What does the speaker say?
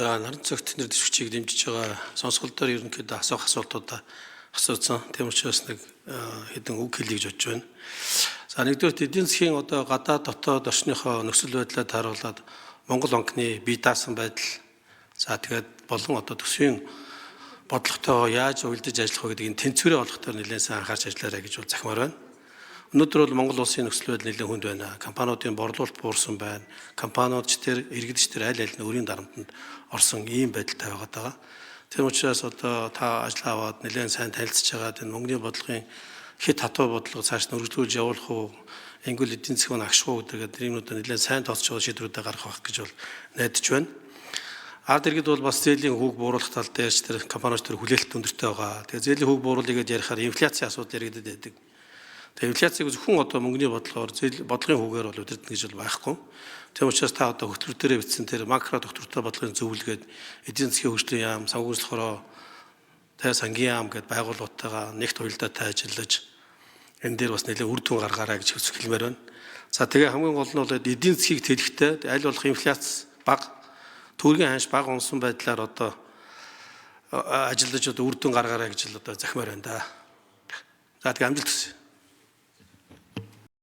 Наран цагт нэр дэвшигчийг дэмжиж байгаа сонсголтоор ерөнхийдөө асуух асуултуудаа асуусан. Тийм учраас нэг хэдэн үг хэлье гэж бодож байна. За нэгдүгээр эдийн засгийн одоо гадаад дотоод орчныхоо нөхцөл байдлаа тааруулаад Монгол банкны бие даасан байдал за тэгээд болон одоо төсвийн бодлоготойгоо яаж уялдаж ажиллах вэ гэдгийг тэнцвэрээ олохоор нэлээд сайн анхаарч ажиллаарай гэж бол захимаар байна. Өнөөдөр бол Монгол улсын нөхцөл байдал нэлээд хүнд байна. Компаниудын борлуулалт буурсан байна. Компаниудч тэр иргэдч тэр аль аль нь өрийн дарамтанд орсон ийм байдалтай байгаа. Тийм учраас одоо та ажил аваад нэлээд сайн танилцж байгаа энэ мөнгөний бодлогын хэд хатуу бодлого цааш нь өргөжлүүлж явуулах уу, энгүүл эдийн засгийн агшгүй гэдэг нэрнүүдээ нэлээд сайн тооцож байгаа шийдвэрүүдээ гаргах гэж бол найдаж байна. Ард иргэд бол бас зээлийн хүүг бууруулах тал дээр ч тэр компаниуч тэр хүлээлт өндөртэй байгаа. Тэгээ зээлийн хүүг бууруулъя гэж ярихаар инфляцийн асуудал яригддаг байдаг. Тэгээ инфляцийг зөвхөн одоо мөнгөний бодлогоор бодлогын хүүгээр бол удирдах гэж бол байхгүй. Тийм учраас та одоо хөтөлбөр дээр бичсэн тэр макро доктортой бодлогын зөвлөгөөд эдийн засгийн хөгжлийн яам, санхүүжилт хороо, тэгээ сангийн яам гэд байгууллагатайгаа нэгт уялдаатай ажиллаж энэ дээр бас нэлээд үр дүн гаргаарай гэж хэлмээр байна. За тэгээ хамгийн гол нь бол эдийн засгийг тэлэхдээ аль болох инфляц бага, төгрөгийн ханш бага унсан байдлаар одоо ажиллаж одоо үр дүн гаргаарай гэж одоо захимаар байна да. За тэгээ амжилт хүсье.